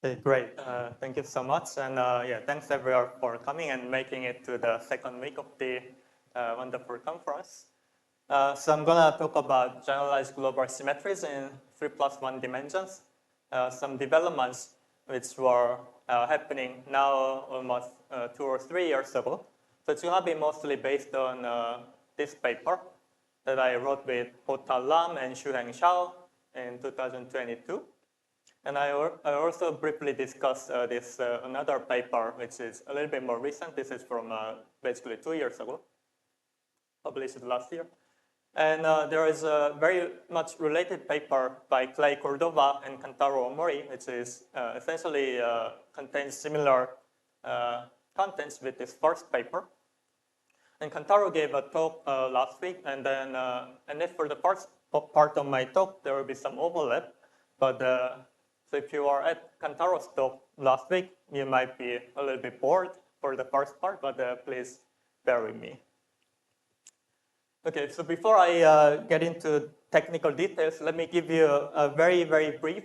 Okay, great. Thank you so much. And yeah, thanks everyone for coming and making it to the second week of the wonderful conference. So I'm going to talk about generalized global symmetries in 3+1 dimensions, some developments which were happening now almost 2 or 3 years ago. So it's going to be mostly based on this paper that I wrote with Ho-Ta Lam and Shuheng Shao in 2022. And I also briefly discussed this another paper, which is a little bit more recent. This is from basically 2 years ago, published last year. And there is a very much related paper by Clay Cordova and Kantaro Omori, which is essentially contains similar contents with this first paper. And Kantaro gave a talk last week, and then for the first part of my talk, there will be some overlap. But so if you are at Kantaro's talk last week, you might be a little bit bored for the first part, but please bear with me. Okay, so before I get into technical details, let me give you a very, very brief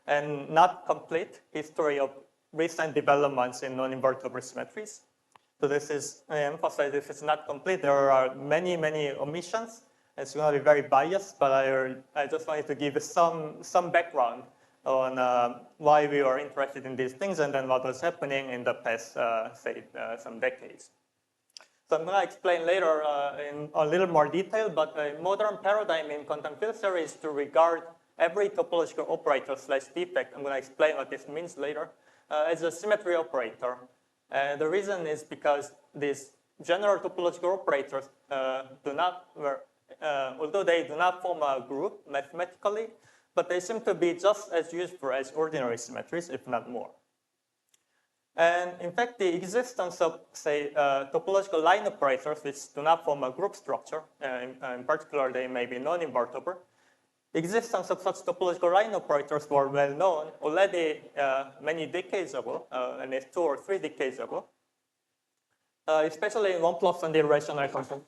and not complete history of recent developments in non-invertible symmetries. So this is, I emphasize this is not complete. There are many, many omissions. It's going to be very biased, but I just wanted to give some background on why we were interested in these things and then what was happening in the past, say, some decades. So I'm going to explain later in a little more detail, but a modern paradigm in quantum field theory is to regard every topological operator / defect, I'm going to explain what this means later, as a symmetry operator. The reason is because these general topological operators although they do not form a group mathematically, but they seem to be just as useful as ordinary symmetries, if not more. And in fact, the existence of, say, topological line operators which do not form a group structure, in particular, they may be non-invertible. The existence of such topological line operators were well known already many decades ago, at least 2 or 3 decades ago, especially in 1+1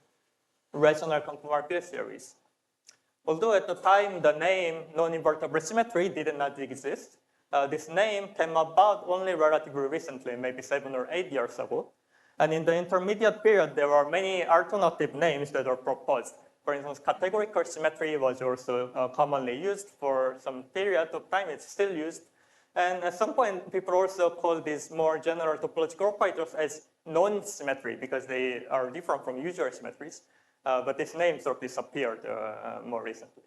rational conformal field theories. Although at the time the name non-invertible symmetry did not exist, this name came about only relatively recently, maybe 7 or 8 years ago. And in the intermediate period, there were many alternative names that were proposed. For instance, categorical symmetry was also commonly used for some period of time. It's still used. And at some point, people also call these more general topological operators as non-symmetry because they are different from usual symmetries. But this name sort of disappeared more recently.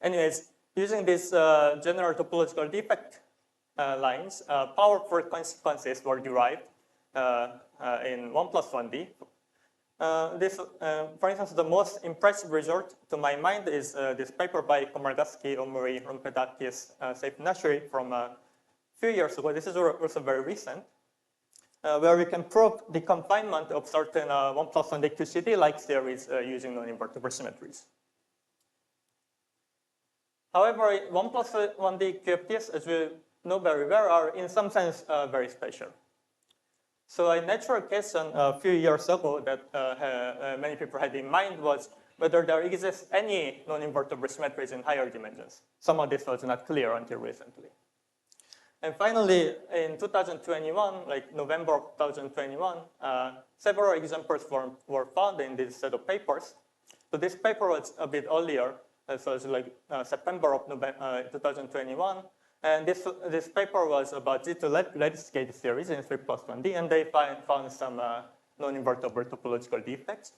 Anyways, using these general topological defect lines, powerful consequences were derived in 1+1D. For instance, the most impressive result to my mind is this paper by Komargatsky, Omori, Rumpedakis, Seif-Nashri from a few years ago. This is also very recent, where we can prove the confinement of certain 1+1D QCD-like theories using non-invertible symmetries. However, 1+1D QFTs, as we know very well, are in some sense very special. So a natural question a few years ago that many people had in mind was whether there exists any non-invertible symmetries in higher dimensions. Some of this was not clear until recently. And finally, in 2021, like November of 2021, several examples were found in this set of papers. So this paper was a bit earlier, so it's like September of 2021. And this paper was about G2 lattice-gate theories in 3+1D, and they found some non-invertible topological defects.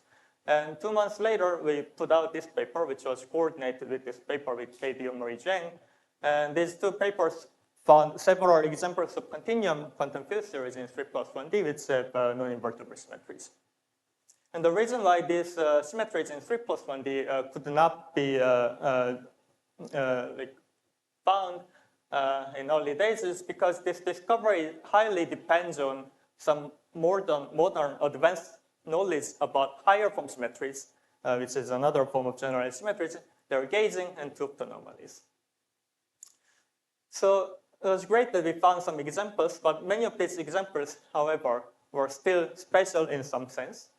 And 2 months later, we put out this paper, which was coordinated with this paper with KD Omori Zheng. And these 2 papers found several examples of continuum quantum field theories in 3+1D which have non-invertible symmetries. And the reason why these symmetries in 3+1D could not be found in early days is because this discovery highly depends on some modern advanced knowledge about higher form symmetries, which is another form of generalized symmetries. They're gazing and 2-up anomalies. So it was great that we found some examples, but many of these examples, however, were still special in some sense.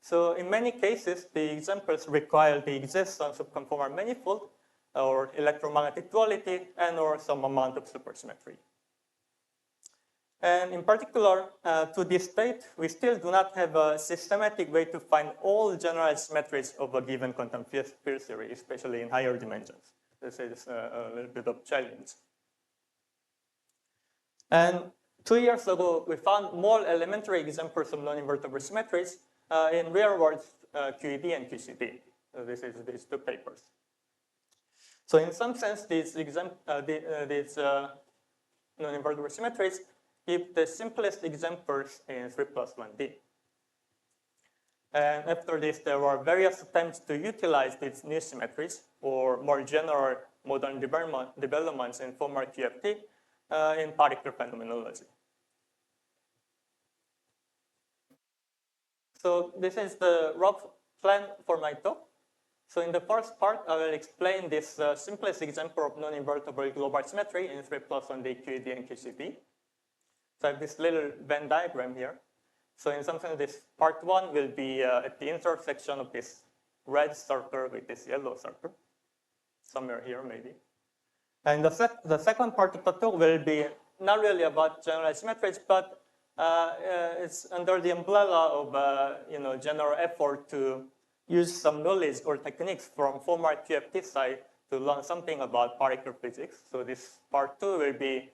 So in many cases, the examples require the existence of conformal manifold, or electromagnetic duality, and or some amount of supersymmetry. And in particular, to this date, we still do not have a systematic way to find all generalized symmetries of a given quantum field theory, especially in higher dimensions. This is a little bit of challenge. And 2 years ago, we found more elementary examples of non-invertible symmetries in real-world QED and QCD. So this is these two papers. So in some sense, these non-invertible symmetries give the simplest examples in 3+1D. And after this, there were various attempts to utilize these new symmetries or more general modern developments in formal QFT in particle phenomenology. So this is the rough plan for my talk. So in the first part, I will explain this simplest example of non-invertible global symmetry in 3+1D QED and QCD. So I have this little Venn diagram here. So in some sense, this part 1 will be at the intersection of this red circle with this yellow circle, somewhere here maybe. And the second part of the talk will be not really about generalized symmetries, but it's under the umbrella of general effort to use some knowledge or techniques from formal QFT side to learn something about particle physics. So this part 2 will be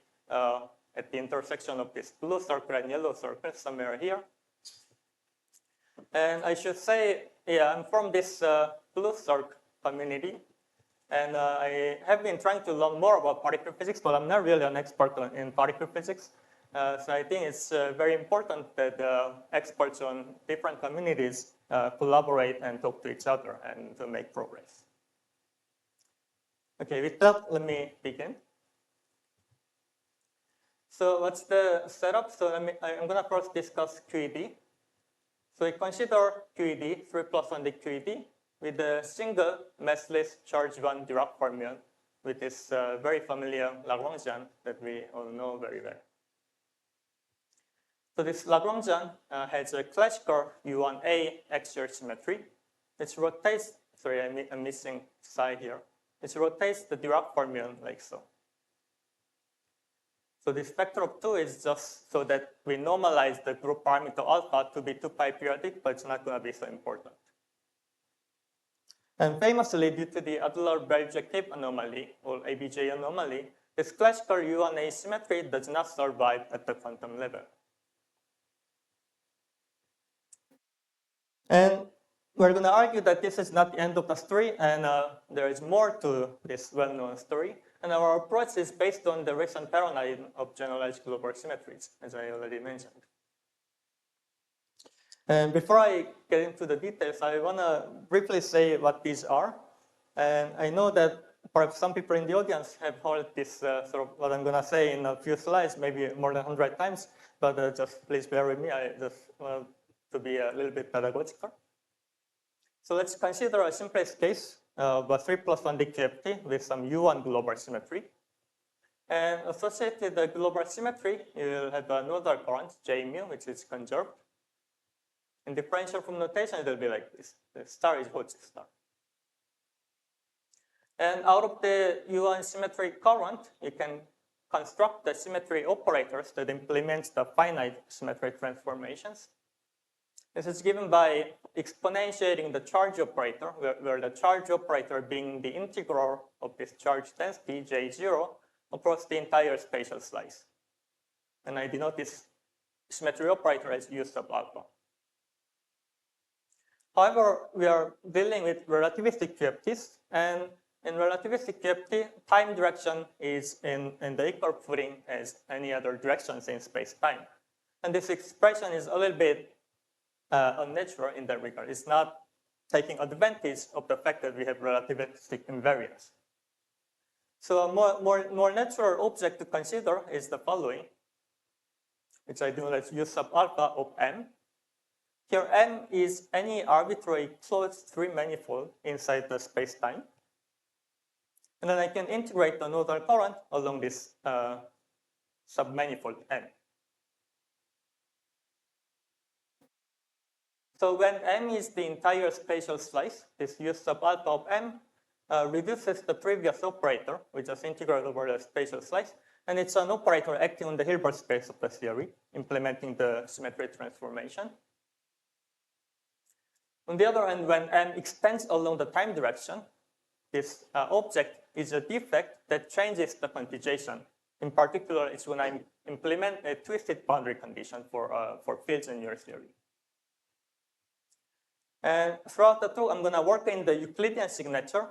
at the intersection of this blue circle and yellow circle, somewhere here. And I should say, yeah, I'm from this blue circle community. And I have been trying to learn more about particle physics, but I'm not really an expert in particle physics. So I think it's very important that experts on different communities collaborate and talk to each other and to make progress. Okay, with that, let me begin. So what's the setup? So I'm going to first discuss QED. So we consider QED, 3+1D QED, with a single massless charge 1 Dirac fermion with this very familiar Lagrangian that we all know very well. So this Lagrangian has a classical U1A axial symmetry. It rotates, sorry, I'm missing psi here. It rotates the Dirac fermion like so. So this factor of 2 is just so that we normalize the group parameter alpha to be 2 pi periodic, but it's not going to be so important. And famously, due to the Adler-Bell-Jacob anomaly, or ABJ anomaly, this classical U1A symmetry does not survive at the quantum level. And we're going to argue that this is not the end of the story, and there is more to this well-known story. And our approach is based on the recent paradigm of generalized global symmetries, as I already mentioned. And before I get into the details, I want to briefly say what these are. And I know that perhaps some people in the audience have heard this sort of what I'm going to say in a few slides, maybe more than 100 times, but just please bear with me. I just want to be a little bit pedagogical. So let's consider a simplest case of a 3+1D QFT with some U1 global symmetry. And associated the global symmetry, you will have a nodal current, J mu, which is conserved. In differential from notation, it will be like this. The star is Hodge star. And out of the U1 symmetry current, you can construct the symmetry operators that implement the finite symmetry transformations. This is given by exponentiating the charge operator, where the charge operator being the integral of this charge density, J0, across the entire spatial slice. And I denote this symmetry operator as U sub alpha. However, we are dealing with relativistic QFTs, and in relativistic QFT, time direction is in the equal footing as any other directions in space-time. And this expression is a little bit unnatural in that regard. It's not taking advantage of the fact that we have relativistic invariance. So a more natural object to consider is the following, which I do as U sub alpha of M. Here M is any arbitrary closed three manifold inside the space-time. And then I can integrate the nodal current along this submanifold M. So when M is the entire spatial slice, this U sub alpha of M reduces the previous operator, which is integral over the spatial slice, and it's an operator acting on the Hilbert space of the theory, implementing the symmetry transformation. On the other hand, when M extends along the time direction, this object is a defect that changes the quantization. In particular, it's when I implement a twisted boundary condition for fields in your theory. And throughout the talk, I'm going to work in the Euclidean signature.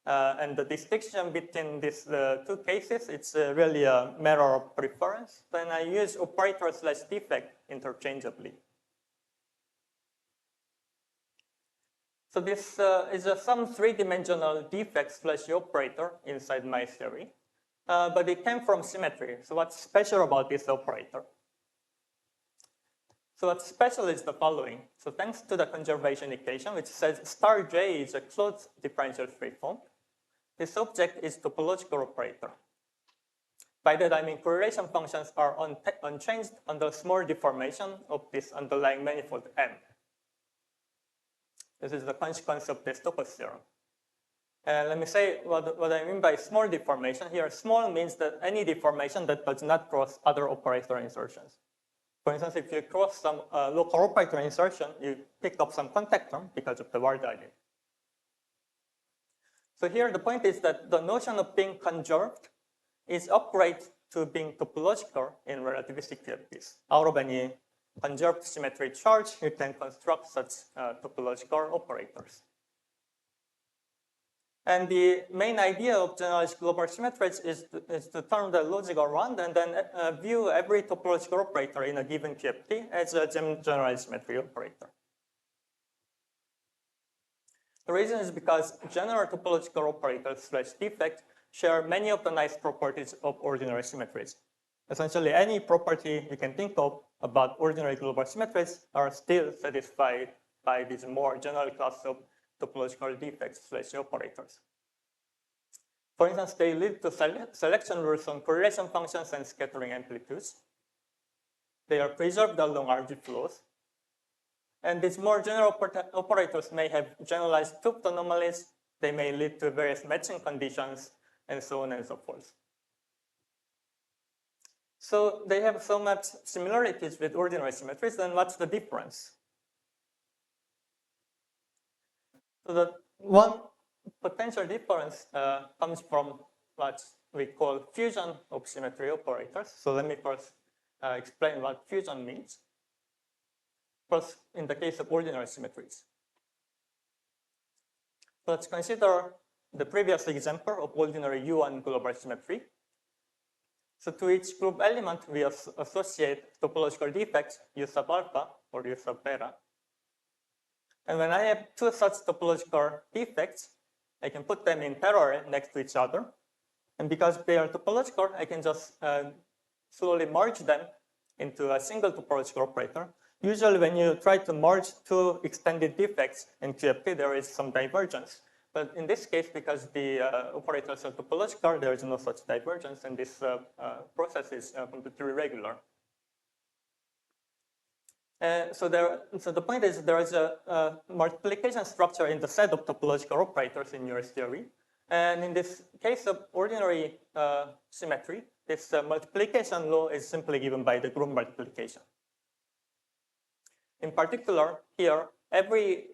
And the distinction between these two cases, it's really a matter of preference. Then I use operator/defect interchangeably. So this is some three-dimensional defect/operator inside my theory. But it came from symmetry. So what's special about this operator? So what's special is the following. So thanks to the conservation equation, which says star J is a closed differential freeform, this object is topological operator. By that I mean correlation functions are unchanged under small deformation of this underlying manifold M. This is the consequence of the Stokes theorem. And let me say what I mean by small deformation. Here, small means that any deformation that does not cross other operator insertions. For instance, if you cross some local operator insertion, you pick up some contact term because of the Ward idea. So here, the point is that the notion of being conserved is upgraded to being topological in relativistic QFTs. Out of any conserved symmetry charge, you can construct such topological operators. And the main idea of generalized global symmetries is to turn the logic around and then view every topological operator in a given QFT as a generalized symmetry operator. The reason is because general topological operators/defect share many of the nice properties of ordinary symmetries. Essentially, any property you can think of about ordinary global symmetries are still satisfied by this more general class of topological defects/operators. For instance, they lead to selection rules on correlation functions and scattering amplitudes. They are preserved along RG flows. And these more general operators may have generalized Tupft anomalies. They may lead to various matching conditions, and so on and so forth. So they have so much similarities with ordinary symmetries, then what's the difference? So the one potential difference comes from what we call fusion of symmetry operators. So let me first explain what fusion means. First, in the case of ordinary symmetries. Let's consider the previous example of ordinary U1 global symmetry. So to each group element, we associate topological defects U sub alpha or U sub beta. And when I have two such topological defects, I can put them in parallel next to each other. And because they are topological, I can just slowly merge them into a single topological operator. Usually when you try to merge two extended defects in QFT, there is some divergence. But in this case, because the operators are topological, there is no such divergence, and this process is completely regular. So the point is there is a multiplication structure in the set of topological operators in your theory. And in this case of ordinary symmetry, this multiplication law is simply given by the group multiplication. In particular, here, every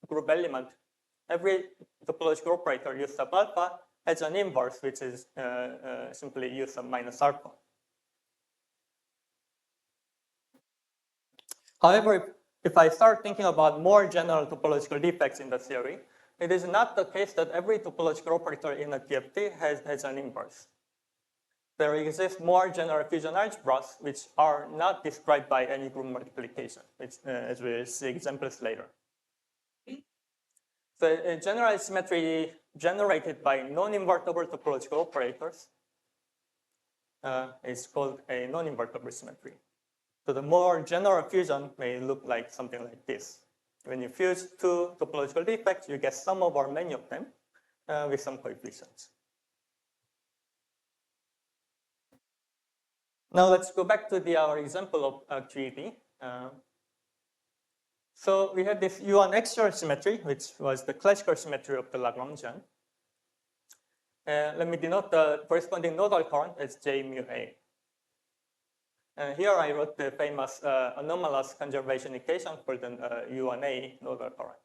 group element, every topological operator U sub alpha has an inverse, which is simply U sub minus alpha. However, if I start thinking about more general topological defects in the theory, it is not the case that every topological operator in a QFT has an inverse. There exist more general fusion algebras which are not described by any group multiplication, which, as we'll see examples later. So a generalized symmetry generated by non-invertible topological operators is called a non-invertible symmetry. So the more general fusion may look like something like this. When you fuse two topological defects, you get sum over many of them with some coefficients. Now let's go back to our example of QED. So we had this U1 axial symmetry, which was the classical symmetry of the Lagrangian. let me denote the corresponding nodal current as J mu A. And here I wrote the famous anomalous conservation equation for the U1A nodal current.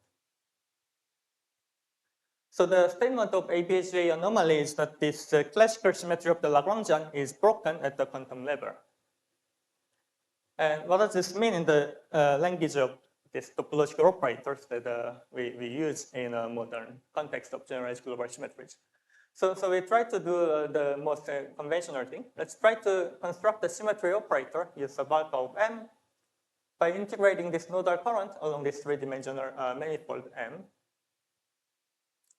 So the statement of ABHA anomaly is that this classical symmetry of the Lagrangian is broken at the quantum level. And what does this mean in the language of these topological operators that we use in a modern context of generalized global symmetries? So we try to do the most conventional thing. Let's try to construct a symmetry operator, use a bulk of M, by integrating this nodal current along this three-dimensional manifold M.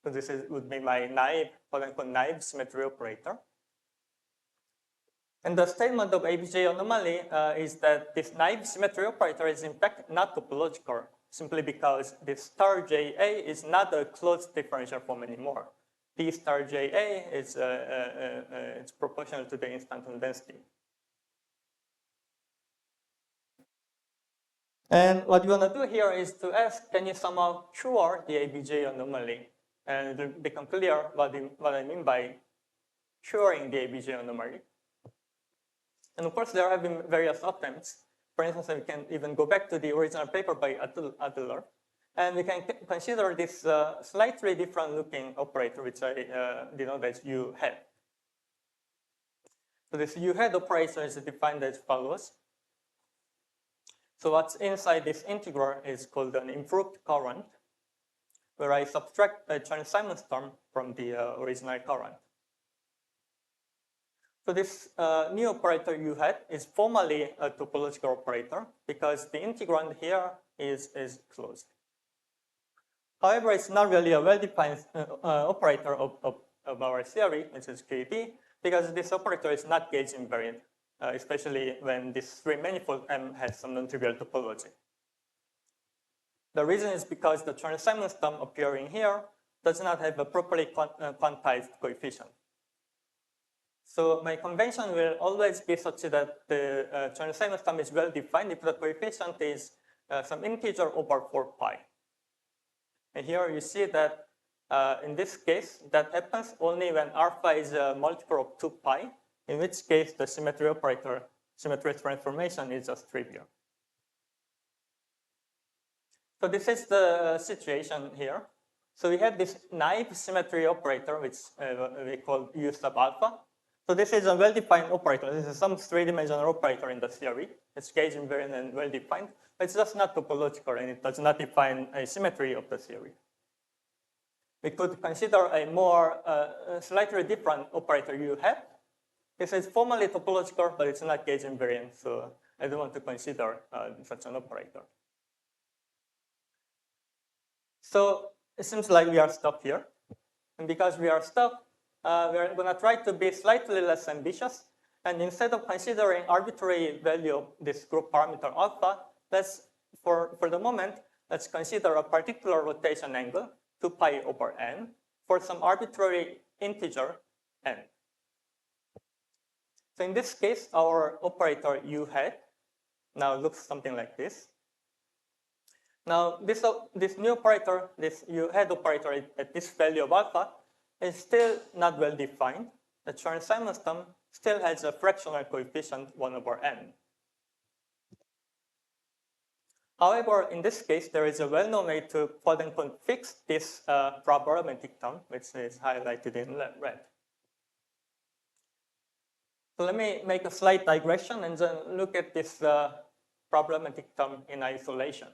So this would be my naive, quote-unquote, naive symmetry operator. And the statement of ABJ anomaly is that this naive symmetry operator is in fact not topological, simply because this star JA is not a closed differential form anymore. D star JA is it's proportional to the instanton density. And what you want to do here is to ask, can you somehow cure the ABJ anomaly? And it'll become clear what I mean by curing the ABJ anomaly. And of course, there have been various attempts. For instance, we can even go back to the original paper by Adler, and we can consider this slightly different looking operator, which I denote as U hat. So this U hat operator is defined as follows. So what's inside this integral is called an improved current, where I subtract a Chern-Simons term from the original current. So this new operator U hat is formally a topological operator because the integrand here is closed. However, it's not really a well-defined operator of our theory, which is QED, because this operator is not gauge invariant, especially when this three-manifold M has some non-trivial topology. The reason is because the Chern-Simons term appearing here does not have a properly quantized coefficient. So my convention will always be such that the Chern-Simons term is well defined if the coefficient is some integer over 4 pi. And here you see that in this case, that happens only when alpha is a multiple of 2 pi, in which case the symmetry operator, symmetry transformation is just trivial. So this is the situation here. So we have this naive symmetry operator, which we call U sub alpha. So this is a well-defined operator. This is some three-dimensional operator in the theory. It's gauge invariant and well-defined, but it's just not topological, and it does not define a symmetry of the theory. We could consider a more slightly different operator U hat. This is formally topological, but it's not gauge invariant, so I don't want to consider such an operator. So it seems like we are stuck here. And because we are stuck, we're going to try to be slightly less ambitious. And instead of considering arbitrary value of this group parameter alpha, for the moment, let's consider a particular rotation angle, 2 pi over n, for some arbitrary integer n. So in this case, our operator U hat now looks something like this. Now, this new operator, this U hat operator at this value of alpha, is still not well defined. The Chern-Simons term still has a fractional coefficient 1 over n. However, in this case, there is a well-known way to quote-unquote fix this problematic term, which is highlighted in red. So let me make a slight digression and then look at this problematic term in isolation.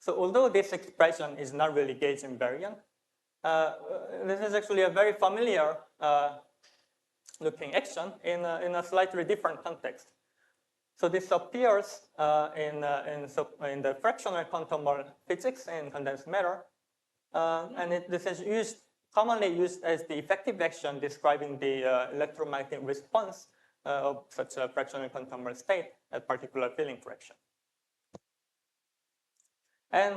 So although this expression is not really gauge invariant, this is actually a very familiar looking action in a slightly different context. So this appears in the fractional quantum physics in condensed matter, and this is commonly used as the effective action describing the electromagnetic response of such a fractional quantum state at particular filling fraction. And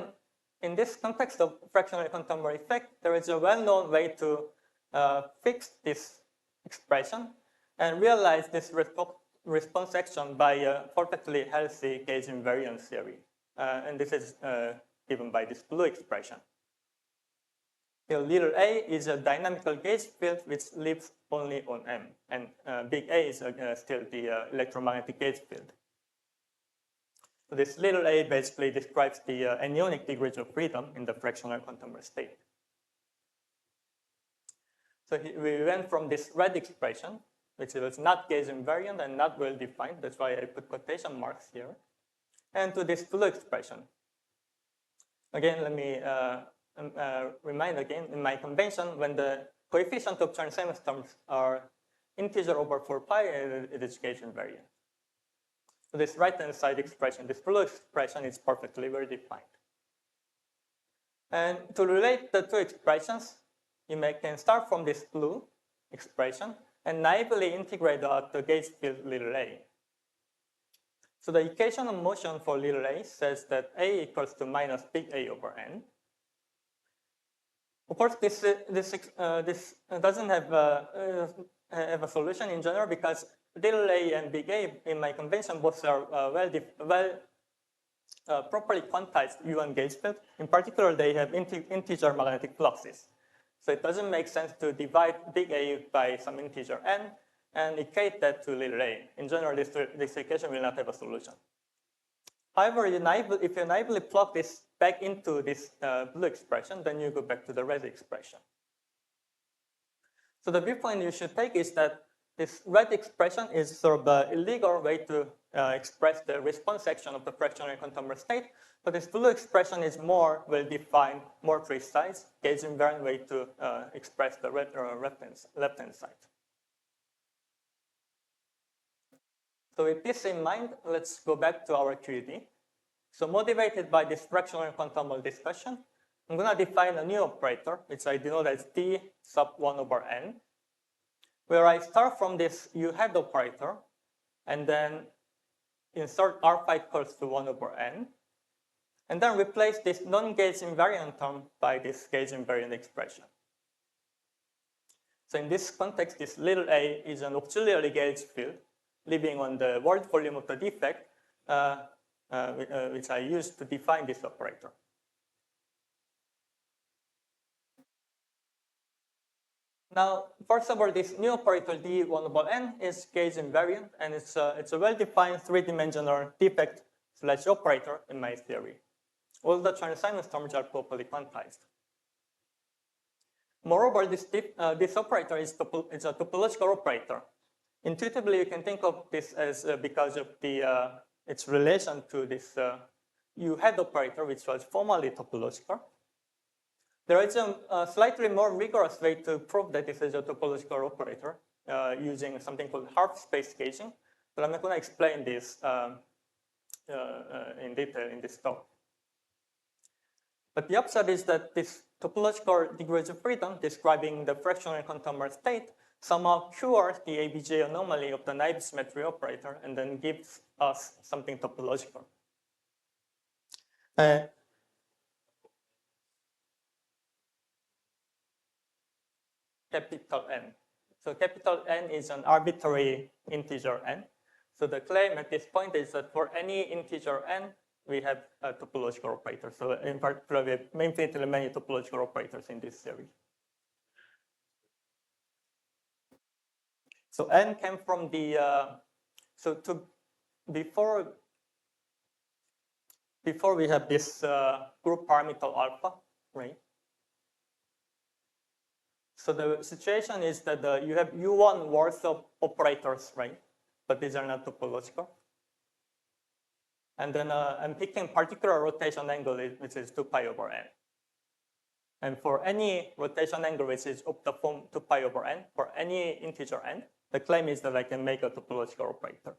in this context of fractional quantum effect, there is a well-known way to fix this expression and realize this response action by a perfectly healthy gauge invariant theory. And this is given by this blue expression. Here, little a is a dynamical gauge field which lives only on M, and big A is still the electromagnetic gauge field. So this little a basically describes the anionic degrees of freedom in the fractional quantum state. So we went from this red expression, which was not gauge invariant and not well defined. That's why I put quotation marks here. And to this blue expression. Again, let me remind again, in my convention, when the coefficient of Chern-Simons terms are integer over 4 pi, it is gauge invariant. So this right-hand side expression, this blue expression is perfectly well defined. And to relate the two expressions, you can start from this blue expression and naively integrate out the gauge field little a. So the equation of motion for little a says that a equals to minus big A over n. Of course, this doesn't have a solution in general because little a and big A in my convention both are properly quantized U1 gauge field. In particular, they have integer magnetic fluxes. So it doesn't make sense to divide big A by some integer n and equate that to little a. In general, this equation will not have a solution. However, if you naively plug this back into this blue expression, then you go back to the red expression. So the viewpoint you should take is that this red expression is sort of the illegal way to express the response action of the fractional quantum state, but this blue expression is more well-defined, more precise, gauge invariant way to express the left-hand side. So with this in mind, let's go back to our QED. So motivated by this fractional quantum discussion, I'm going to define a new operator, which I denote as d sub 1 over n, where I start from this U hat operator and then insert alpha equals to 1 over n, and then replace this non-gauge invariant term by this gauge invariant expression. So in this context, this little a is an auxiliary gauge field living on the world volume of the defect, which I use to define this operator. Now, first of all, this new operator d1 over n is gauge invariant, and it's a well-defined three-dimensional defect slash operator in my theory. All the Chern-Simons terms are properly quantized. Moreover, this operator is a topological operator. Intuitively, you can think of this as because of its relation to this U hat operator, which was formally topological. There is a slightly more rigorous way to prove that this is a topological operator using something called half space gauging, but I'm not going to explain this in detail in this talk. But the upshot is that this topological degrees of freedom describing the fractional quantum state somehow cures the ABJ anomaly of the naive symmetry operator and then gives us something topological. Capital N. So capital N is an arbitrary integer n. So the claim at this point is that for any integer n, we have a topological operator. So in particular, we have infinitely many topological operators in this series. So n came from the, before we have this group parameter alpha, right? So the situation is that you have U1 worth of operators, right? But these are not topological. And then I'm picking particular rotation angle, which is 2 pi over n. And for any rotation angle which is of the form 2 pi over n, for any integer n, the claim is that I can make a topological operator.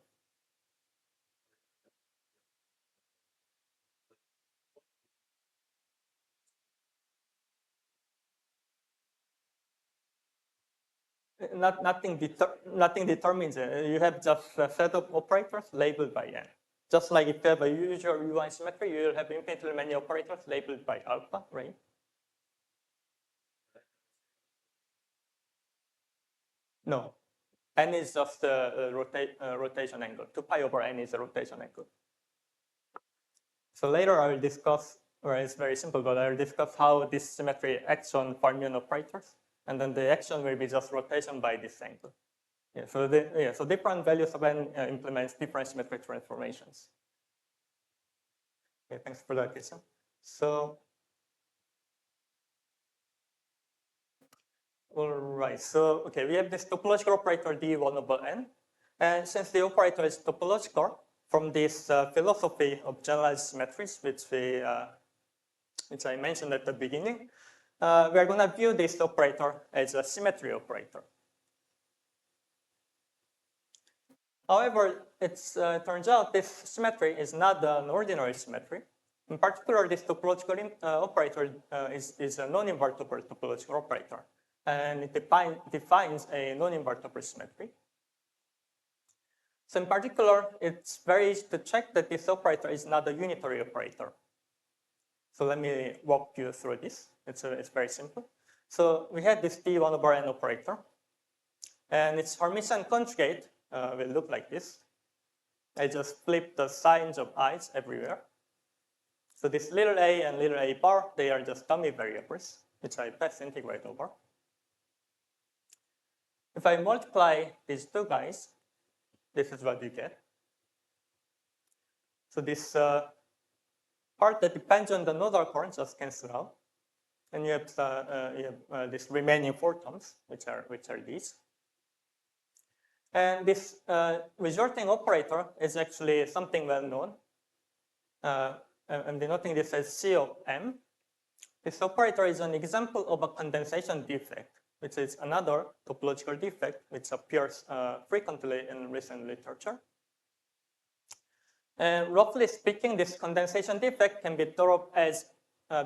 Nothing determines it. You have just a set of operators labeled by n. Just like if you have a usual U1 symmetry, you will have infinitely many operators labeled by alpha, right? No. N is just a rotation angle. 2 pi over n is a rotation angle. So later I will discuss where it's very simple, but I'll discuss how this symmetry acts on fermion operators, and then the action will be just rotation by this angle. Yeah, so different values of n implements different symmetric transformations. Okay, thanks for that question. So, all right. So, okay, we have this topological operator d1 over n, and since the operator is topological, from this philosophy of generalized symmetries, which I mentioned at the beginning, we are going to view this operator as a symmetry operator. However, it turns out this symmetry is not an ordinary symmetry. In particular, this topological operator is a non-invertible topological operator, and it defines a non-invertible symmetry. So in particular, it's very easy to check that this operator is not a unitary operator. So let me walk you through this. It's very simple. So we had this d1 over n operator, and its Hermitian conjugate will look like this. I just flip the signs of i's everywhere. So this little a and little a bar, they are just dummy variables, which I pass integrate over. If I multiply these two guys, this is what you get. So this part that depends on the nodal current just cancels out. And you have this remaining four terms, which are these. And this resulting operator is actually something well known. I'm denoting this as C of M. This operator is an example of a condensation defect, which is another topological defect which appears frequently in recent literature. And roughly speaking, this condensation defect can be thought of as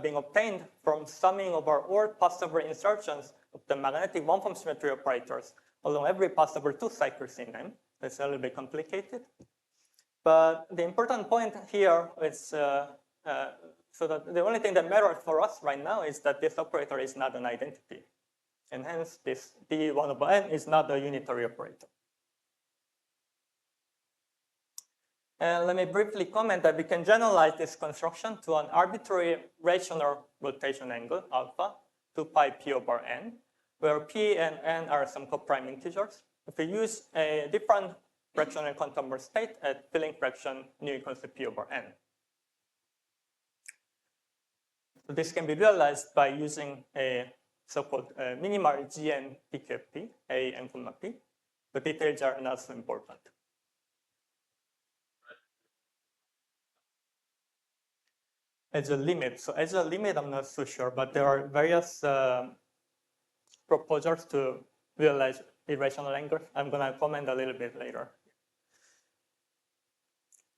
being obtained from summing over all possible insertions of the magnetic one-form symmetry operators along every possible two cycles in M. That's a little bit complicated. But the important point here is so that the only thing that matters for us right now is that this operator is not an identity. And hence, this d1 over n is not a unitary operator. And let me briefly comment that we can generalize this construction to an arbitrary rational rotation angle, alpha, 2 pi p over n, where p and n are some coprime integers. If we use a different fractional quantum number state at filling fraction nu equals to p over n. So this can be realized by using a so-called minimal GN PQFT, A and comma P. The details are not so important. As a limit, so as a limit, I'm not so sure, but there are various proposals to realize irrational angles. I'm going to comment a little bit later.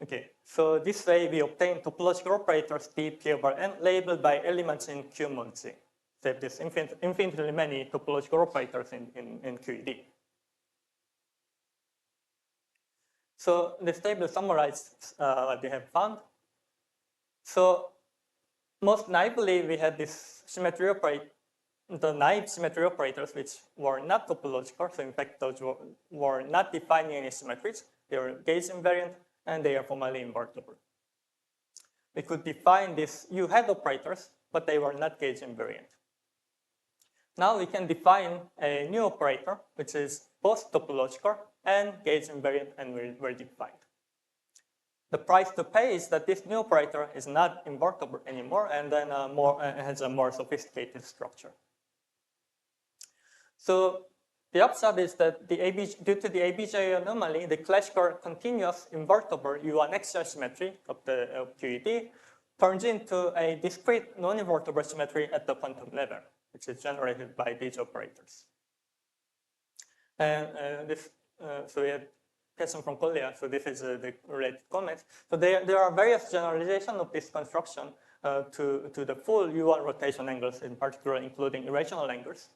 Okay, so this way we obtain topological operators dp over n labeled by elements in Q mod Z. So have this infinitely many topological operators in QED. So this table summarizes what we have found. So most naively, we had this symmetry operator, the naive symmetry operators, which were not topological. So in fact, those were not defining any symmetries. They were gauge invariant, and they are formally invertible. We could define these U-head operators, but they were not gauge invariant. Now we can define a new operator, which is both topological and gauge invariant and well defined. The price to pay is that this new operator is not invertible anymore, and then has a more sophisticated structure. So the upshot is that due to the ABJ anomaly, the classical continuous invertible U1 axial symmetry of QED turns into a discrete non-invertible symmetry at the quantum level, which is generated by these operators. And so we had question from Collier, so this is the related comment. So there are various generalizations of this construction to the full U1 rotation angles, in particular including irrational angles.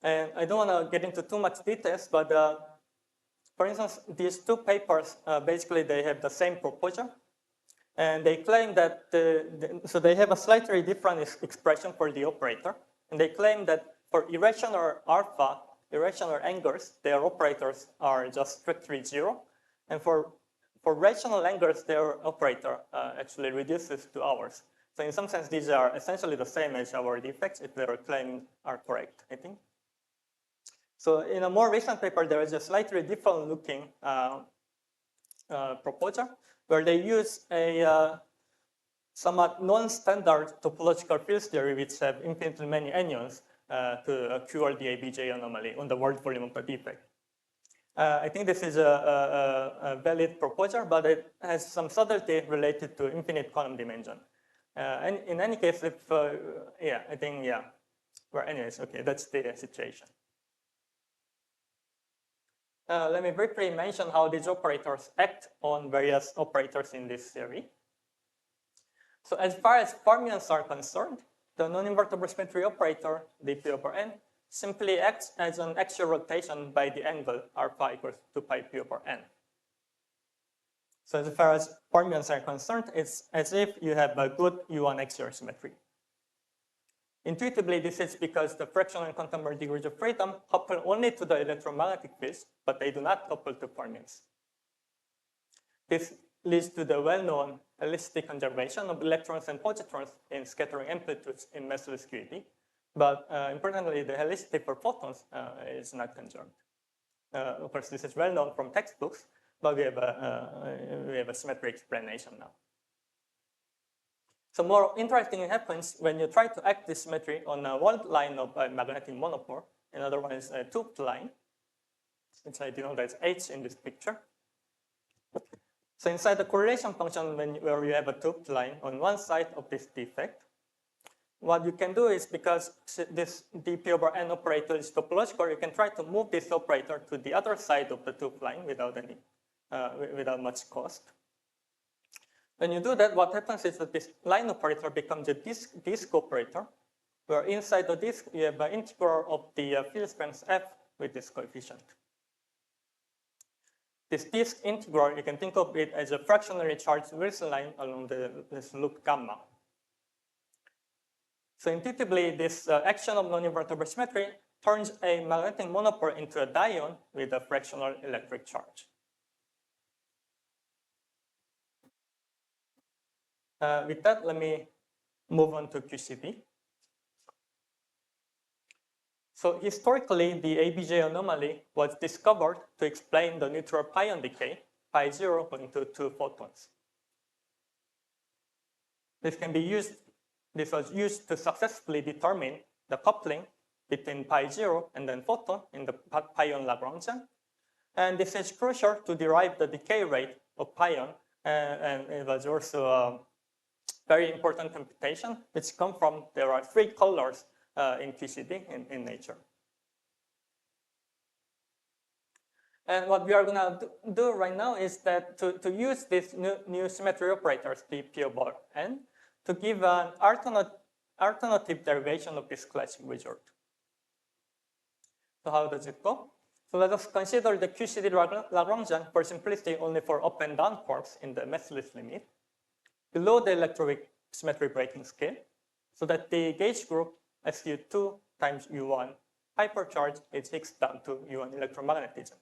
And I don't want to get into too much details, but for instance, these two papers, basically they have the same proposal. And they claim that, so they have a slightly different expression for the operator. And they claim that for irrational alpha, irrational angles, their operators are just strictly zero. And for rational angles, their operator actually reduces to ours. So in some sense, these are essentially the same as our defects if their claims are correct, I think. So in a more recent paper, there is a slightly different looking proposal where they use a somewhat non-standard topological field theory which have infinitely many anyons to cure the ABJ anomaly on the word volume of the defect. I think this is a valid proposal, but it has some subtlety related to infinite quantum dimension. And in any case, if, I think, well, anyways, okay, that's the situation. Let me briefly mention how these operators act on various operators in this theory. So as far as fermions are concerned, the non-invertible symmetry operator, dp over n, simply acts as an axial rotation by the angle alpha equals to pi p over n. So as far as fermions are concerned, it's as if you have a good U1 axial symmetry. Intuitively, this is because the fractional and quantum degrees of freedom couple only to the electromagnetic fields, but they do not couple to fermions. This leads to the well-known helicity conservation of electrons and positrons in scattering amplitudes in massless QED. But importantly, the helicity for photons is not conserved. Of course, this is well known from textbooks, but we have a symmetry explanation now. So more interesting happens when you try to act this symmetry on a walled line of a magnetic monopole. Another one is a tubed line, which I denote as H in this picture. So inside the correlation function, where you have a tubed line on one side of this defect, what you can do is, because this dp over n operator is topological, you can try to move this operator to the other side of the tube line without much cost. When you do that, what happens is that this line operator becomes a disk operator, where inside the disk you have an integral of the field strength f with this coefficient. This disk integral, you can think of it as a fractionally charged Wilson line along this loop gamma. So intuitively, this action of non-invertible symmetry turns a magnetic monopole into a dione with a fractional electric charge. With that, let me move on to QCD. So historically, the ABJ anomaly was discovered to explain the neutral pion decay, pi 0 going to 2 photons. This was used to successfully determine the coupling between pi 0 and then photon in the pion Lagrangian. And this is crucial to derive the decay rate of pion. And it was also a very important computation, which come from, there are 3 colors in QCD in nature. And what we are going to do right now is that to use these new symmetry operators, dp over n, to give an alternative derivation of this classic result. So how does it go? So let us consider the QCD Lagrangian for simplicity only for up and down quarks in the massless limit below the electroweak symmetry breaking scale, so that the gauge group SU2 times U1 hypercharge is fixed down to U1 electromagnetism.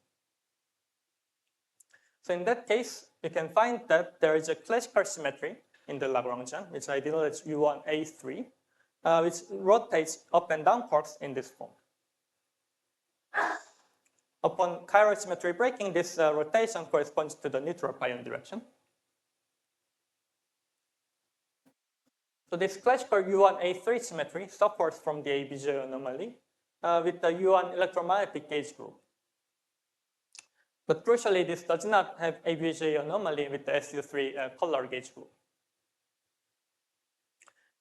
So in that case, you can find that there is a classical symmetry in the Lagrangian, which I denote as U1A3, which rotates up and down quarks in this form. Upon chiral symmetry breaking, this rotation corresponds to the neutral pion direction. So this classical U1A3 symmetry suffers from the ABJ anomaly with the U1 electromagnetic gauge group. But crucially, this does not have ABJ anomaly with the SU3 color gauge group.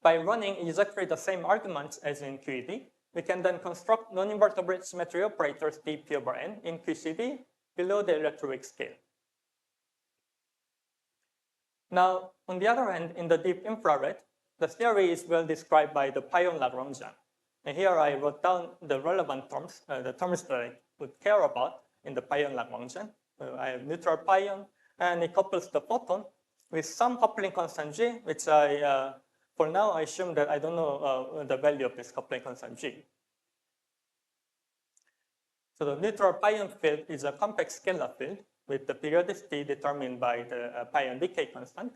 By running exactly the same arguments as in QED, we can then construct non-invertible symmetry operators dp over n in QCD below the electroweak scale. Now, on the other hand, in the deep infrared, the theory is well described by the pion Lagrangian. And here I wrote down the relevant terms, the terms that I would care about in the pion Lagrangian. I have neutral pion, and it couples the photon with some coupling constant G, which for now, I assume that I don't know the value of this coupling constant G. So the neutral pion field is a compact scalar field with the periodicity determined by the pion decay constant.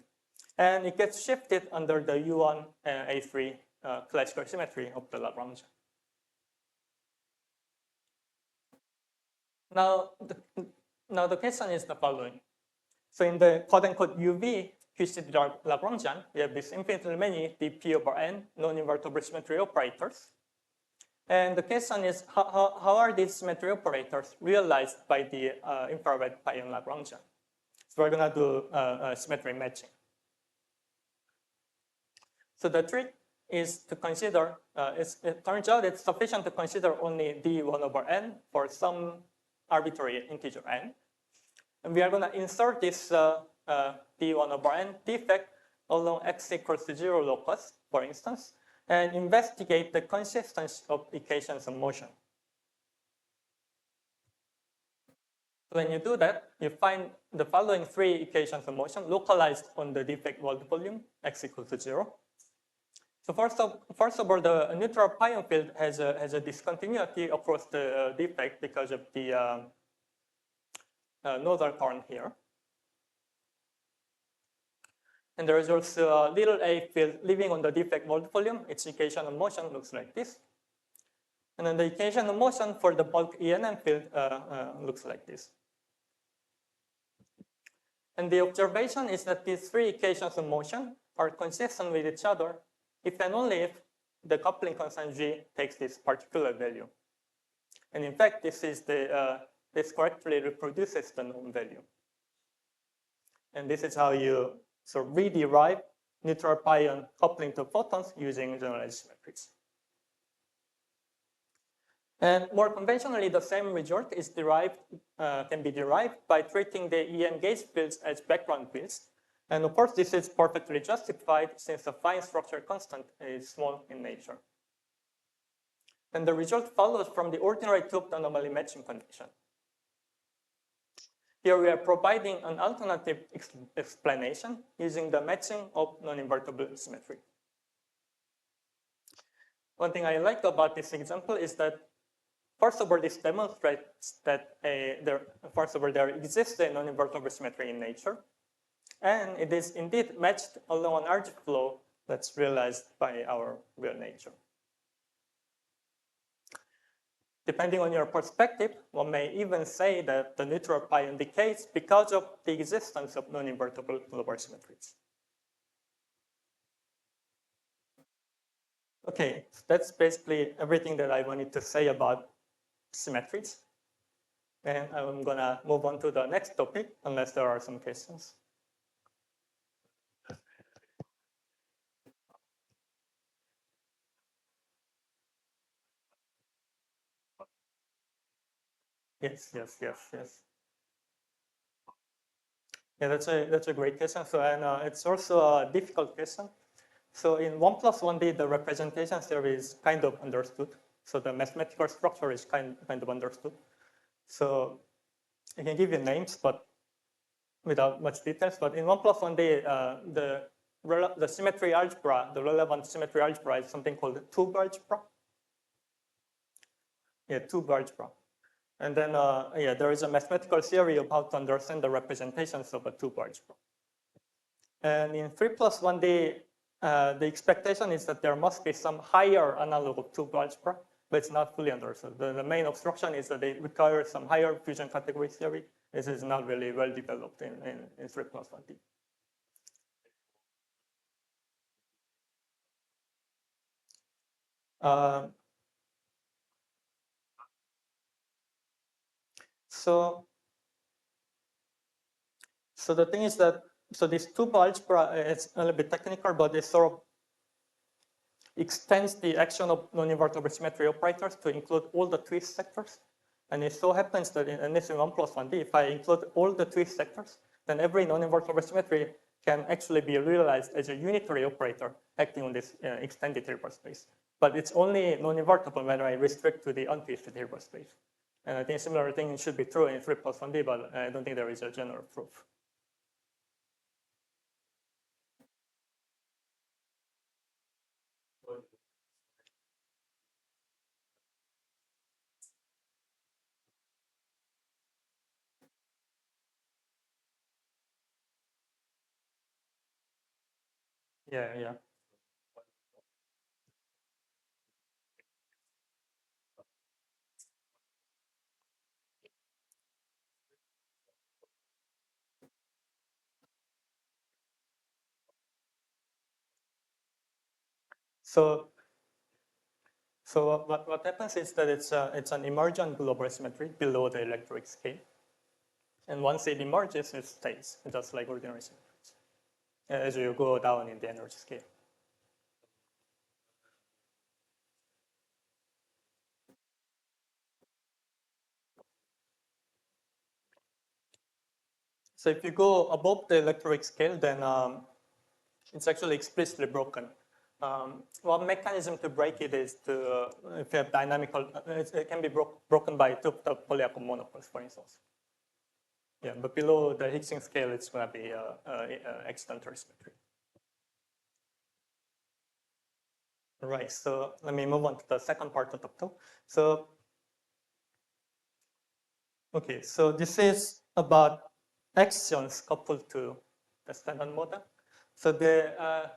And it gets shifted under the U1 and A3 classical symmetry of the Lagrangian. Now the question is the following. So in the quote-unquote UV QCD Lagrangian, we have this infinitely many dp over n non-invertible symmetry operators. And the question is, how are these symmetry operators realized by the infrared pion Lagrangian? So we're going to do symmetry matching. So the trick is to consider, it turns out it's sufficient to consider only d1 over n for some arbitrary integer n. And we are going to insert this d1 over n defect along x equals to 0 locus, for instance, and investigate the consistency of equations of motion. When you do that, you find the following three equations of motion localized on the defect world volume, x equals to 0. So first of all, the neutral pion field has a discontinuity across the defect because of the nodal current here. And there is also a little a field living on the defect world volume. Its equation of motion looks like this. And then the equation of motion for the bulk ENM field looks like this. And the observation is that these three equations of motion are consistent with each other if and only if the coupling constant G takes this particular value. And in fact, this correctly reproduces the known value. And this is how you sort of re-derive neutral pion coupling to photons using generalized symmetries. And more conventionally, the same result is can be derived by treating the EM gauge fields as background fields. And of course, this is perfectly justified since the fine structure constant is small in nature. And the result follows from the ordinary tubed anomaly matching condition. Here we are providing an alternative explanation using the matching of non-invertible symmetry. One thing I like about this example is that, first of all, this demonstrates that there exists a non-invertible symmetry in nature, and it is indeed matched along an arch flow that's realized by our real nature. Depending on your perspective, one may even say that the neutral pion decays because of the existence of non-invertible global symmetries. Okay, so that's basically everything that I wanted to say about symmetries. And I'm going to move on to the next topic, unless there are some questions. Yes. Yeah, that's a great question. So, and it's also a difficult question. So in 1+1D, the representation theory is kind of understood. So the mathematical structure is kind of understood. So I can give you names, but without much details. But in 1+1D, the symmetry algebra, the relevant symmetry algebra is something called the tube algebra. Yeah, tube algebra. And then, there is a mathematical theory of how to understand the representations of a tube algebra. And in 3+1D, the expectation is that there must be some higher analog of tube algebra, but it's not fully understood. The main obstruction is that they require some higher fusion category theory. This is not really well developed in 3+1D. So the thing is that, so this tube algebra is a little bit technical, but it sort of extends the action of non-invertible symmetry operators to include all the twist sectors. And it so happens that in this 1+1D, if I include all the twist sectors, then every non-invertible symmetry can actually be realized as a unitary operator acting on this extended Hilbert space. But it's only non-invertible when I restrict to the untwisted Hilbert space. And I think a similar thing should be true in 3+1D, but I don't think there is a general proof. Yeah. So what happens is that it's an emergent global symmetry below the electric scale. And once it emerges, it stays, just like ordinary symmetries, as you go down in the energy scale. So if you go above the electric scale, then it's actually explicitly broken. One mechanism to break it is to, if you have dynamical, it can be broken by two polyatomic monopoles, for instance. Yeah, but below the Higgs scale, it's going to be accidental symmetry. Right, so let me move on to the second part of the talk. So, okay, so this is about actions coupled to the standard model. So the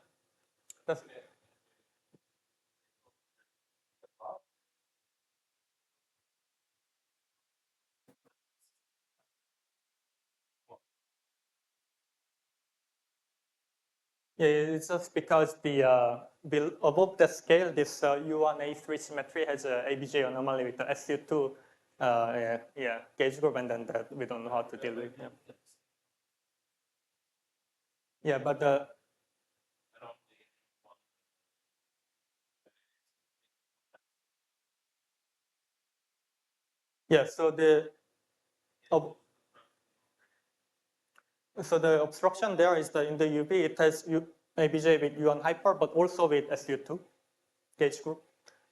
yeah, it's just because the above the scale, this U1A3 symmetry has a ABJ anomaly with the SU2 gauge group, and then that we don't know how to deal with. Yeah, but yeah, so the obstruction there is that in the UV it has ABJ with U1 hyper, but also with SU2 gauge group.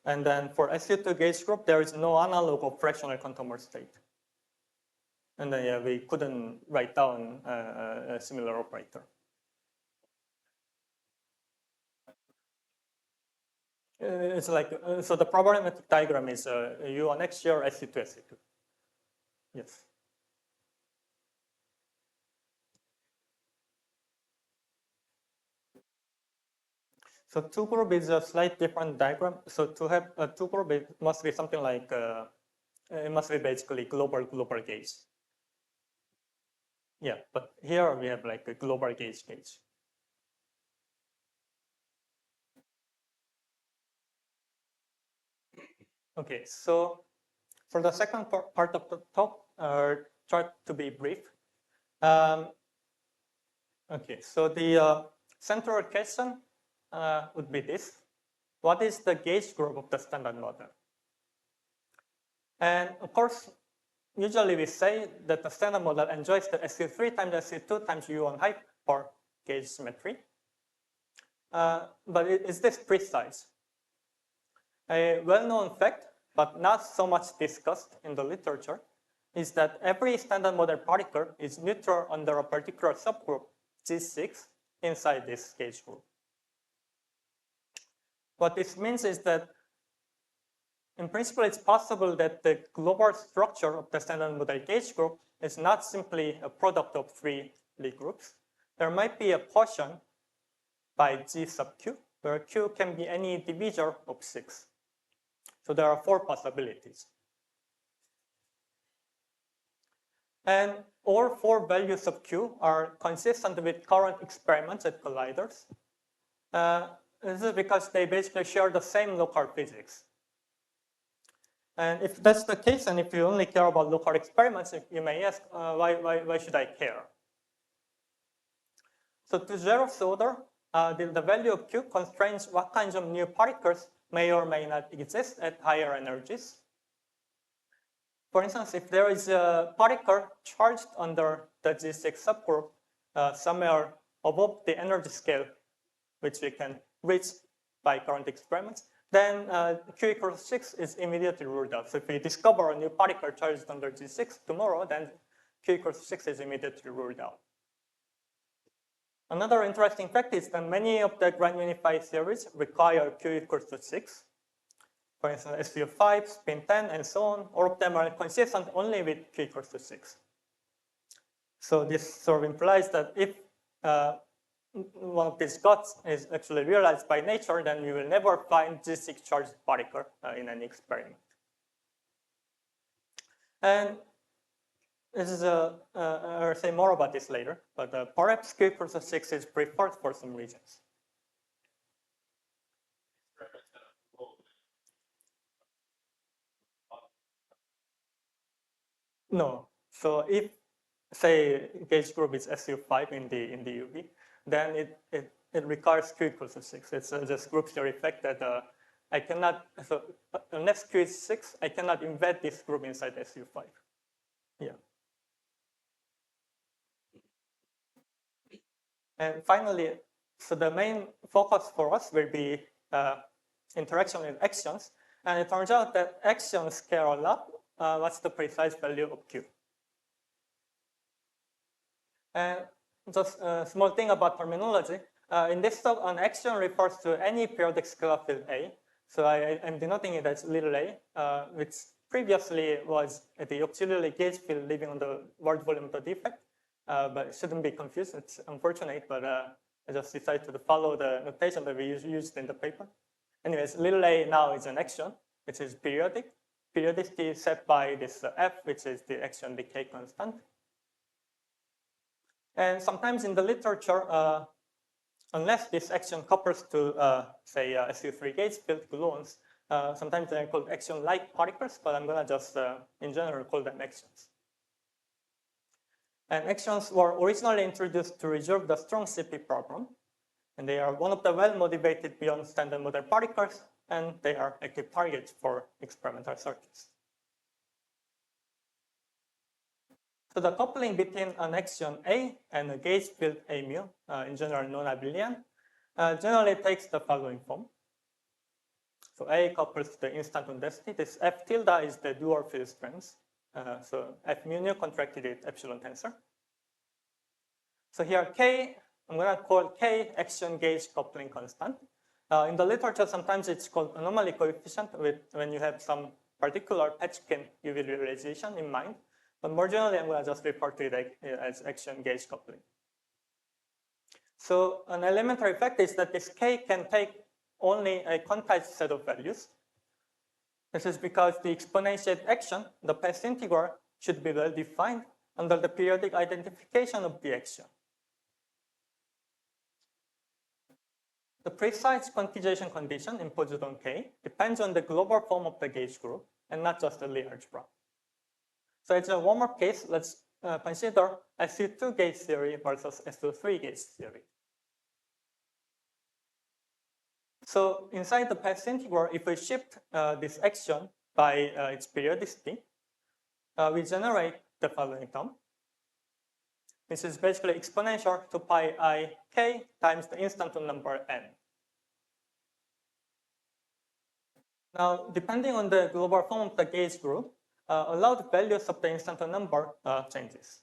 And then for SU2 gauge group, there is no analog of fractional contour state. And then yeah, we couldn't write down a similar operator. It's like, so the problematic diagram is U1 X or SU2 SU2. Yes. So two group is a slight different diagram. So to have a two group, it must be something like, it must be basically global gauge. Yeah, but here we have like a global gauge. Okay, so for the second part of the talk, try to be brief. Okay, so the central question would be this. What is the gauge group of the standard model? And of course, usually we say that the standard model enjoys the SU3 times SU2 times U1 hyper gauge symmetry. But is this precise? A well-known fact, but not so much discussed in the literature, is that every standard model particle is neutral under a particular subgroup G6 inside this gauge group. What this means is that in principle, it's possible that the global structure of the standard model gauge group is not simply a product of three Lie groups. There might be a portion by G sub Q, where Q can be any divisor of 6. So there are 4 possibilities. And all 4 values of Q are consistent with current experiments at colliders. This is because they basically share the same local physics. And if that's the case, and if you only care about local experiments, you may ask, why should I care? So to zeroth order, the value of Q constrains what kinds of new particles may or may not exist at higher energies. For instance, if there is a particle charged under the G6 subgroup somewhere above the energy scale, which we can reach by current experiments, then Q equals 6 is immediately ruled out. So if we discover a new particle charged under G6 tomorrow, then Q equals 6 is immediately ruled out. Another interesting fact is that many of the grand unified theories require Q equals to 6. For instance, SU5, spin 10, and so on, all of them are consistent only with Q equals to 6. So this sort of implies that if one of these gods is actually realized by nature, then we will never find G6 charged particle in any experiment. And this is I'll say more about this later, but perhaps Q equals to 6 is preferred for some reasons. No. So if, say, gauge group is SU5 in the UV, then it requires Q equals to 6. It's just group theory effect that I cannot, so unless Q is 6, I cannot embed this group inside SU5. Yeah. And finally, so the main focus for us will be interaction with actions. And it turns out that actions care a lot. What's the precise value of Q? And just a small thing about terminology. In this talk, an action refers to any periodic scalar field A. So I'm denoting it as little a, which previously was the auxiliary gauge field living on the word volume of the defect. But it shouldn't be confused. It's unfortunate, but I just decided to follow the notation that we used in the paper. Anyways, little a now is an action, which is periodic. Periodicity is set by this f, which is the action decay constant. And sometimes in the literature, unless this action couples to, say, SU3 gauge field gluons, sometimes they're called action-like particles, but I'm going to just, in general, call them actions. And actions were originally introduced to resolve the strong CP problem. And they are one of the well-motivated beyond standard model particles, and they are active targets for experimental circuits. So the coupling between an action A and a gauge field A mu, in general non-abelian, generally takes the following form. So A couples to the instanton density. This F tilde is the dual field strength. So F mu nu contracted with epsilon tensor. So here K, I'm going to call K action gauge coupling constant. In the literature, sometimes it's called anomaly coefficient when you have some particular Petchkin UV realization in mind. But more generally, I'm going to just refer to it as action gauge coupling. So an elementary fact is that this K can take only a quantized set of values. This is because the exponentiate action, the path integral, should be well defined under the periodic identification of the action. The precise quantization condition imposed on K depends on the global form of the gauge group and not just the Lie algebra. So as a warm-up case, let's consider SU2 gauge theory versus SU3 gauge theory. So inside the path integral, if we shift this action by its periodicity, we generate the following term. This is basically exponential to pi I k times the instanton number n. Now, depending on the global form of the gauge group, allowed values of the instanton number changes.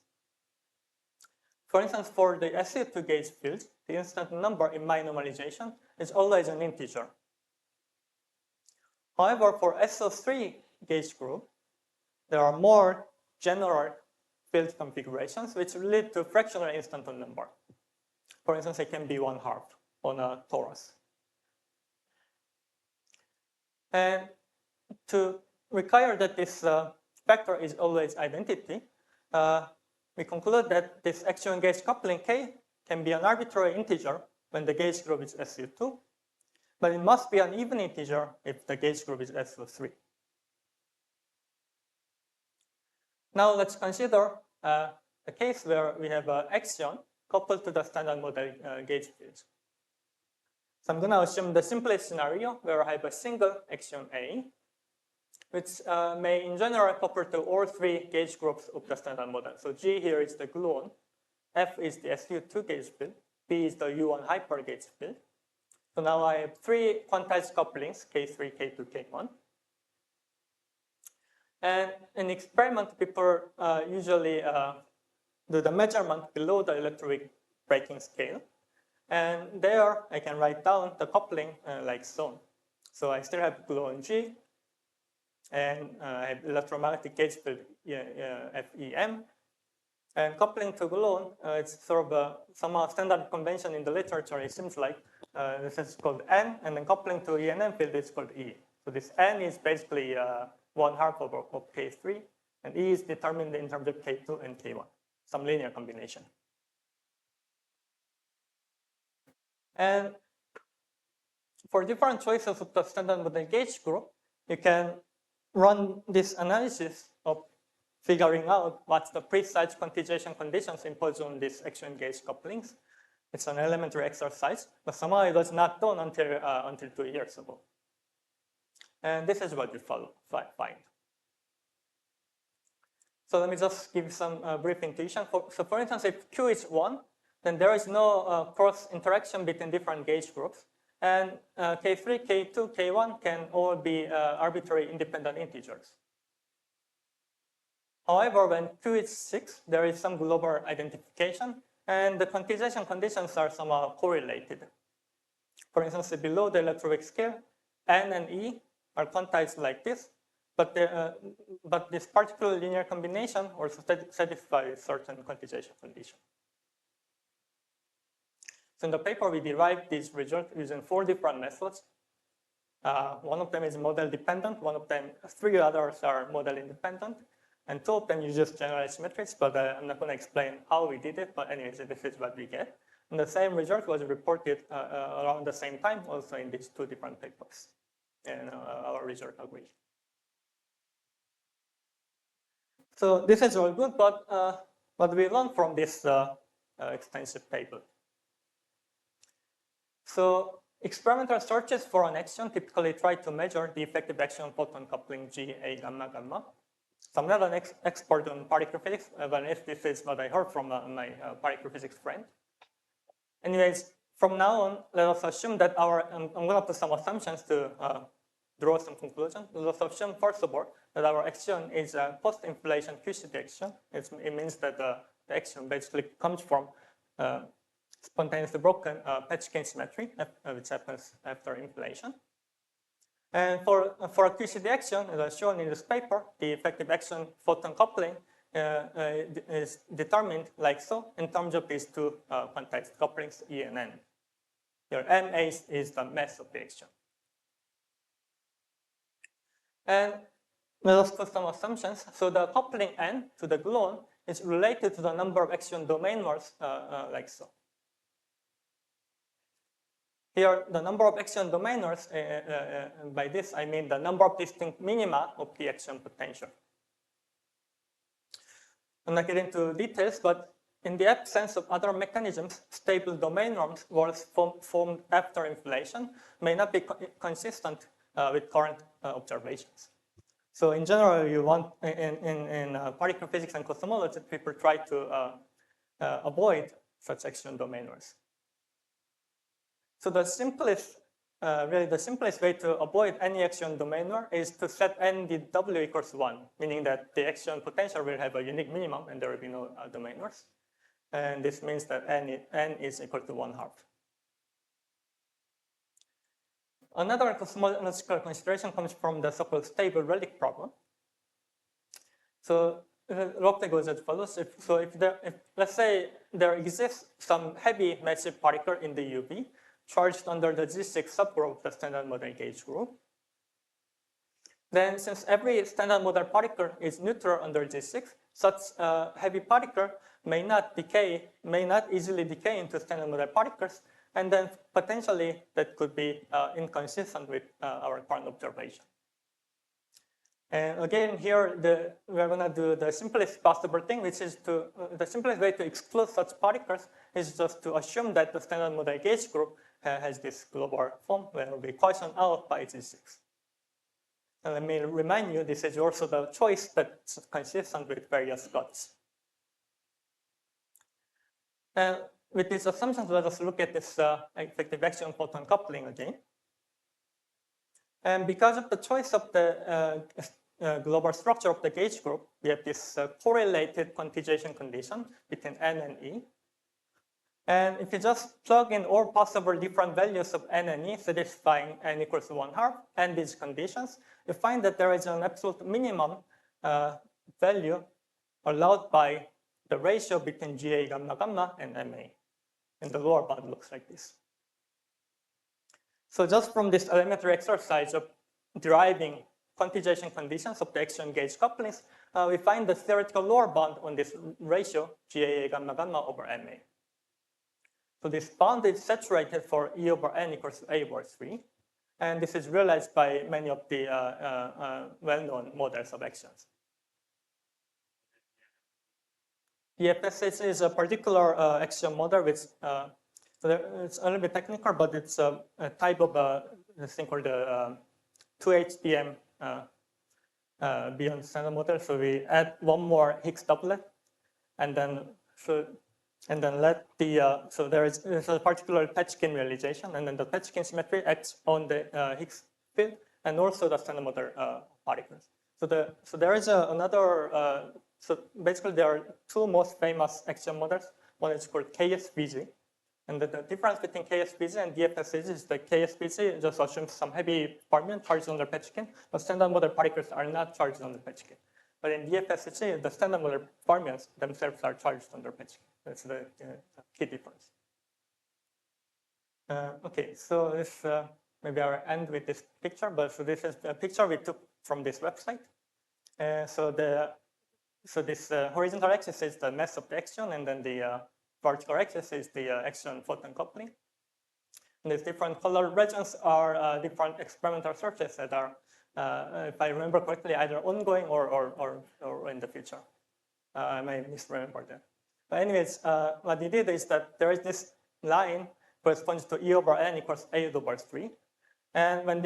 For instance, for the SU2 gauge field, the instanton number in my normalization is always an integer. However, for SO3 gauge group, there are more general field configurations which lead to fractional instanton number. For instance, it can be 1/2 on a torus. And to require that this factor is always identity, we conclude that this action gauge coupling K can be an arbitrary integer when the gauge group is SU2, but it must be an even integer if the gauge group is SO3. Now let's consider a case where we have an action coupled to the standard model gauge field. So I'm going to assume the simplest scenario where I have a single action A, which may in general couple to all three gauge groups of the standard model. So G here is the gluon, F is the SU2 gauge field, B is the U1 hyper gauge field. So now I have three quantized couplings, K3, K2, K1. And in experiment, people usually do the measurement below the electroweak breaking scale. And there I can write down the coupling like so. So I still have gluon G, and I have electromagnetic gauge field FEM. And coupling to gluon, it's sort of a somehow standard convention in the literature, it seems like. This is called N, and then coupling to ENM field is called E. So this N is basically 1/2 of K3, and E is determined in terms of K2 and K1, some linear combination. And for different choices of the standard model gauge group, you can run this analysis of figuring out what's the precise quantization conditions imposed on these action gauge couplings. It's an elementary exercise, but somehow it was not done until 2 years ago. And this is what you find. So let me just give some brief intuition. So for instance, if Q is 1, then there is no cross interaction between different gauge groups. And K3, K2, K1 can all be arbitrary independent integers. However, when Q is 6, there is some global identification, and the quantization conditions are somehow correlated. For instance, below the electroweak scale, N and E are quantized like this, but this particular linear combination also satisfies certain quantization condition. So in the paper, we derived these results using 4 different methods. One of them is model dependent, 3 others are model independent, and 2 of them use just generalized symmetries, but I'm not going to explain how we did it, but anyways, this is what we get. And the same result was reported around the same time, also in these 2 different papers. And our result agrees. So this is all good, but what we learned from this extensive table. So experimental searches for an action typically try to measure the effective action photon coupling G, A, gamma, gamma. So I'm not an expert on particle physics, but this is what I heard from my particle physics friend. Anyways, from now on, let us assume that I'm going to put some assumptions to draw some conclusions. Let us assume, first of all, that our action is a post-inflation QCD action. It means that the action basically comes from spontaneously broken patch gain symmetry, which happens after inflation. And for a QCD action, as shown in this paper, the effective action photon coupling is determined like so in terms of these 2 quantized couplings, E and N. Here, MA is the mass of the action. And let us put some assumptions. So the coupling N to the gluon is related to the number of action domainers like so. Here, the number of action domainers, by this I mean the number of distinct minima of the action potential. I'm not getting into details, but in the absence of other mechanisms, stable domain norms formed after inflation may not be consistent with current observations. So in general, you want, in particle physics and cosmology, people try to avoid such action domainers. So the simplest, really the simplest way to avoid any action domainer is to set n the W equals 1, meaning that the action potential will have a unique minimum and there will be no domainers. And this means that n is equal to 1/2. Another cosmological consideration comes from the so-called stable relic problem. So roughly goes as follows. If let's say there exists some heavy massive particle in the UV, charged under the G6 subgroup of the standard model gauge group. Then since every standard model particle is neutral under G6, such heavy particle may not easily decay into standard model particles, and then potentially that could be inconsistent with our current observation. And again, here we're going to do the simplest possible thing, which is the simplest way to exclude such particles is just to assume that the standard model gauge group has this global form where it will be quotient out by G6. And let me remind you, this is also the choice that's consistent with various gods. And with these assumptions, let us look at this effective action photon coupling again. And because of the choice of the global structure of the gauge group, we have this correlated quantization condition between N and E. And if you just plug in all possible different values of N and E satisfying N equals 1/2 and these conditions, you find that there is an absolute minimum value allowed by the ratio between GA gamma gamma and MA. And the lower bound looks like this. So just from this elementary exercise of deriving quantization conditions of the action gauge couplings, we find the theoretical lower bound on this ratio GA gamma gamma over MA. So this bound is saturated for E over N equals to A over 3. And this is realized by many of the well-known models of actions. DFSH is a particular action model which it's a little bit technical, but it's a type of this thing called the 2HBM beyond standard model. So we add one more Higgs doublet, and then let the so there's a particular Petchkin realization, and then the Petchkin symmetry acts on the Higgs field and also the standard model particles. So there is another. So basically, there are two most famous action models. One is called KSVG, and the difference between KSVG and DFSG is that KSVG just assumes some heavy fermion charged on the Petchkin, but standard model particles are not charged on the Petchkin. But in DFSG, the standard model fermions themselves are charged on the Petchkin. That's the key difference. Okay, so this maybe I'll end with this picture. But so this is the picture we took from this website. So this horizontal axis is the mass of the action, and then the vertical axis is the action-photon coupling. And these different color regions are different experimental searches that are, if I remember correctly, either ongoing or in the future. I may misremember that. But anyways, what we did is that there is this line corresponds to E over N equals A over 3. And when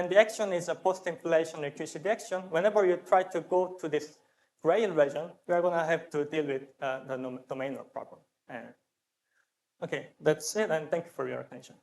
the action is a post-inflationary QCD action, whenever you try to go to this gray region, we are going to have to deal with the domain problem. Okay, that's it, and thank you for your attention.